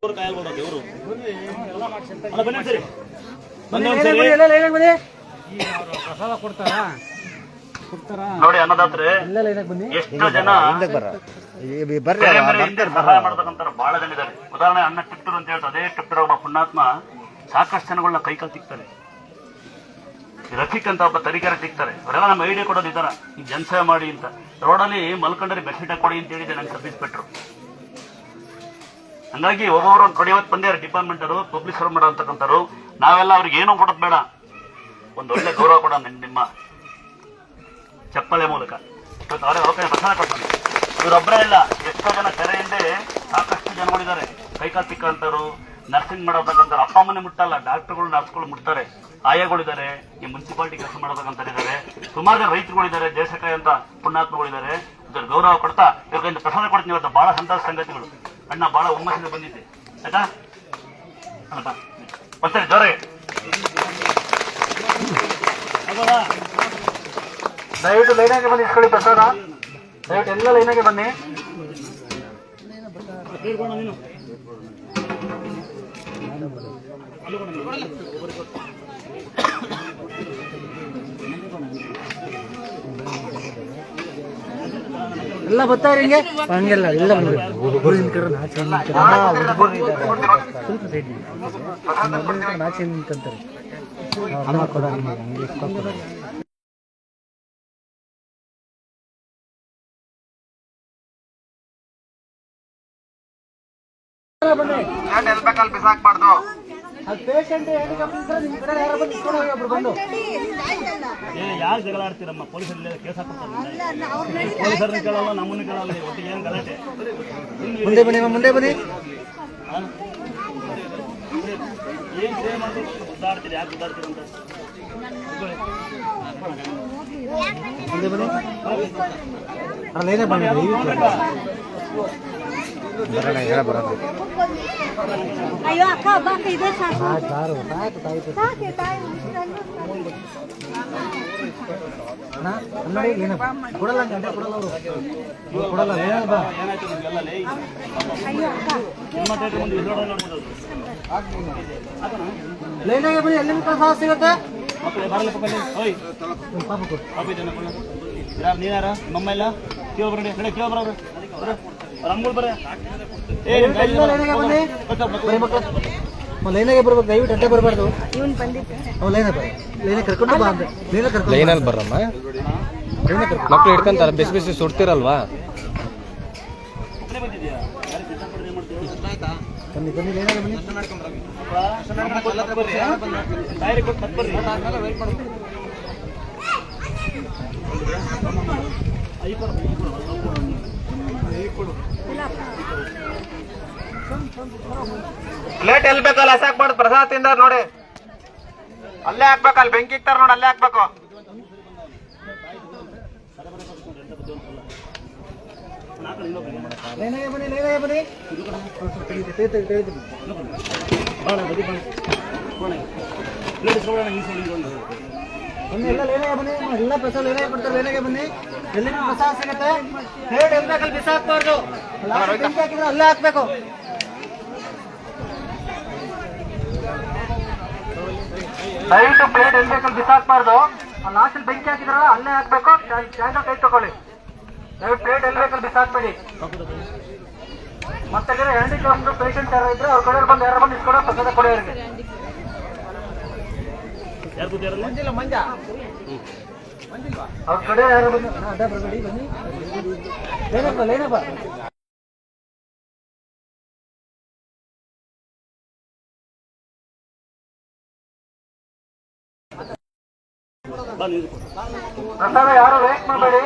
ನೋಡಿ ಅನ್ನದಾತ್ರೆ ಎಷ್ಟು ಜನ ಸಹಾಯ ಮಾಡ್ತಕ್ಕಂಥ ಬಹಳ ಜನ ಇದ್ದಾರೆ. ಉದಾಹರಣೆ ಅನ್ನ ಟಿಪ್ಟೂರ್ ಅಂತ ಹೇಳ್ತಾರೆ. ಅದೇ ಟಿಪ್ಟೂರ್ ಒಬ್ಬ ಪುಣ್ಯಾತ್ಮ ಸಾಕಷ್ಟು ಜನಗಳನ್ನ ಕೈಕಾಲು ತಿಕ್ತಾರೆ. ರಫೀಕ್ ಅಂತ ಒಬ್ಬ ತರೀಕೆರೆ ಸಿಗ್ತಾರೆ. ಅವರೆಲ್ಲ ನಮ್ಮ ಐಡಿಯಾ ಕೊಡೋದು ಇದಾರ, ಈ ಜನಸೇವೆ ಮಾಡಿ ಅಂತ. ರೋಡಲ್ಲಿ ಮಲ್ಕೊಂಡ್ರೆ ಬೆಡ್ಶೀಟ್ ಕೊಡಿ ಅಂತ ಹೇಳಿದೆ ನಂಗೆ ಸಬ್ ಇನ್ಸ್ಪೆಕ್ಟ್ರು. ಹಂಗಾಗಿ ಒಬ್ಬೊಬ್ರು ಒಂದು ಕೊಡಿಯವತ್ತು ಬಂದ್ಯಾರ ಡಿಪಾರ್ಟ್ಮೆಂಟ್ ಅವರು, ಪಬ್ಲಿಕ್ ಸರ್ವ್ ಮಾಡೋ ಅಂತಕ್ಕಂಥವ್ರು. ನಾವೆಲ್ಲ ಅವ್ರಿಗೆ ಏನೂ ಕೊಡೋದು ಬೇಡ, ಒಂದು ಒಳ್ಳೆ ಗೌರವ ಕೊಡೋಣ ನಿಮ್ಮ ಚಪ್ಪಲೆ ಮೂಲಕ. ಇವತ್ತು ಅವರೇ ಅವಕಾಶ ಪ್ರಸಾದ ಕೊಡ್ತಾನೆ. ಇವರೊಬ್ಬರೇ ಇಲ್ಲ, ಎಷ್ಟೋ ಜನ ಕೆರೆ ಹಿಂದೆ ಸಾಕಷ್ಟು ಜನಗಳಿದ್ದಾರೆ. ಕೈಕಾಲು ತಿಕ್ಕಂತವ್ರು, ನರ್ಸಿಂಗ್ ಮಾಡೋತಕ್ಕಂಥವ್ರು. ಅಪ್ಪ ಅಮ್ಮನೆ ಮುಟ್ಟಲ್ಲ, ಡಾಕ್ಟರ್ಗಳು ನರ್ಸ್ಗಳು ಮುಟ್ತಾರೆ. ಆಯಾಗಳಿದ್ದಾರೆ, ಈ ಮುನ್ಸಿಪಾಲಿಟಿ ಕೆಲಸ ಮಾಡೋತಕ್ಕಂಥವ್ರಿದ್ದಾರೆ. ಸುಮಾರು ಜನ ರೈತರುಗಳಿದ್ದಾರೆ, ದೇಶಕಾಯ ಅಂತ ಪುಣ್ಯಾತ್ಮಗಳಿದ್ದಾರೆ. ಇದ್ರ ಗೌರವ ಕೊಡ್ತಾ ಇವತ್ತಿಂದ ಪ್ರಸಾದ ಕೊಡ್ತೀನಿ. ಇವತ್ತು ಬಹಳ ಸಂತೋಷ ಸಂಗತಿಗಳು. ಅಣ್ಣ ಬಹಳ ಹುಮ್ಮಸ್ಸಿಂದ ಬಂದಿದ್ದೆ, ಆಯ್ತಾ? ಮತ್ತೆ ಜೋರೆ ದಯವಿಟ್ಟು ಲೈನಾಗೆ ಬನ್ನಿ, ಇಸ್ಕೊಳ್ಳಿ ಪ್ರಸಾದ. ದಯವಿಟ್ಟು ಎಲ್ಲ ಲೈನಾಗೆ ಬನ್ನಿ. ಎಲ್ಲ ಬರ್ತಾರೆ ಹಿಂಗೆ ಹಂಗೆಲ್ಲ ಎಲ್ಲ ನಾಚೆ ನಿಂತ್ಕೊಂತಾರೆ. ಬಿಸಾಕ್ಬಾರ್ದು. ಯಾರು ಜಗಳ ಆಡ್ತೀರಮ್ಮ? ಪೊಲೀಸರಲ್ಲಿ ಕೇಸ್ ಹಾಕ್ತಾರೆ. ಪೊಲೀಸರನ್ನ ಕೇಳಲ್ಲ, ನಮ್ಮನ್ನು ಕೇಳಲ್ಲ. ಒಟ್ಟಿಗೆ ಏನು ಗಲಾಟೆ? ಮುಂದೆ ಬನ್ನಿ, ಮುಂದೆ ಬನ್ನಿ. ಏನ್ ಸೇವೆ ಮಾಡಿ ಉದ್ದಾಡ್ತೀರಿ? ಯಾಕೆ ಉದ್ದಾಡ್ತೀರಿ ಅಂತ ಮುಂದೆ ಬನ್ನಿ. ಅಲ್ಲೇನೇ ಬನ್ನಿ, ಅಯ್ಯೋ ಅಕ್ಕ ಬಾಕ ಇದೆ ಸಾಕು ಕೊಡಲ್ಲ ಗಂಟೆ ಕೊಡಲ್ಲ ಅವರು ಕೊಡಲ್ಲ. ಏನಾಯ್ತು ನಿಮ್ಗೆಲ್ಲ? ಲೈನಾಗೆ ಬನ್ನಿ, ಎಲ್ಲಿ ಪ್ರಸಾದ ಸಿಗುತ್ತೆ. ನೀನಾರ ನಮ್ಮೆಲ್ಲ ಕೇಳ ಬರೋಣ, ಕೇಳ ಬರೋರು ರಂಗೋಲ್ ಬರ. ಲೈನಾಗೆ ಬರ್ಬೇಕು, ದಯವಿಟ್ಟು ಅಡ್ಡೆ ಬರಬಾರ್ದು. ಇವನ್ ಬಂದಿದ್ದ ಲೈನ ಕರ್ಕೊಂಡು ಬಾ ಅಂದ್ರೆ ಲೈನಲ್ಲಿ ಬರ್ರಮ್ಮ. ಮಕ್ಳು ಹಿಡ್ಕೊಂತಾರ, ಬಿಸಿ ಬಿಸಿ ಸುಡ್ತಿರಲ್ವಾ? ಬನ್ನಿ ಬನ್ನಿ, ಲೈನಾಗೆ ಬನ್ನಿ. ಪ್ಲೇಟ್ ಎಲ್ಲಿ ಬೇಕಲ್ಲ ಹಾಕ್ಬಾರ್ದು. ಪ್ರಸಾದ ತಿಂದಾರ ನೋಡಿ, ಅಲ್ಲೇ ಹಾಕ್ಬೇಕು. ಅಲ್ಲಿ ಬೆಂಕಿ ಇಕ್ತಾರ ನೋಡಿ, ಅಲ್ಲೇ ಹಾಕ್ಬೇಕು. ಲೈನಾಗೆ ಬನ್ನಿ, ಲೈನಾಗೆ ಬನ್ನಿ. ಎಲ್ಲ ಲೈನಾಗೆ ಬನ್ನಿ, ಎಲ್ಲ ಪ್ರಸಾದ ಲೈನಾಗೆ ಕೊಡ್ತಾರೆ. ಲೈನಾಗೆ ಬನ್ನಿ, ಎಲ್ಲಿ ಪ್ರಸಾದ ಸಿಗುತ್ತೆ. ಪ್ಲೇಟ್ ಎಲ್ಲಿ ಬೇಕಲ್ಲಿ ಬಿಸಾಕ್ಬಾರ್ದು. ಬೆಂಕಿ ಹಾಕಿದ್ರೆ ಅಲ್ಲೇ ಹಾಕ್ಬೇಕು. ದಯವಿಟ್ಟು ಪ್ಲೇಟ್ ಎಲ್ಲಿ ಬೇಕಲ್ಲಿ ಬಿಸಾಕ್ಬಾರ್ದು. ಲಾಸ್ಟಲ್ಲಿ ಬೆಂಕಿ ಹಾಕಿದ್ರಲ್ಲ ಅಲ್ಲೇ ಹಾಕ್ಬೇಕು. ಜಾಗ ಕೈ ತಗೊಳ್ಳಿ. ದಯವಿಟ್ಟು ಪ್ಲೇಟ್ ಎಲ್ಲಿ ಬೇಕಲ್ಲಿ ಬಿಸಾಕ್ಬೇಡಿ. ಮತ್ತೆ ಹ್ಯಾಂಡಿಕ್ರಾಫ್ಟ್ ಪೇಷಂಟ್ ಯಾರು ಇದ್ರೆ ಅವ್ರ ಕಡೆ ಬಂದು ಯಾರು ಬಂದು ಇಸ್ಕೊಡೋ ಪ್ರಸಾದ ಕೊಡಿ ಅವ್ರಿಗೆ. ಅವ್ರ ಕಡೆ ಯಾರು ಬಂದು ಅಡ್ಡ ಬರಬೇಡಿ. ಬನ್ನಿ, ಲೈನಪ್ಪ ಲೈನಪ್ಪ. ಪ್ರಸಾದ ಯಾರು ವೇಟ್ ಮಾಡಬೇಡಿ.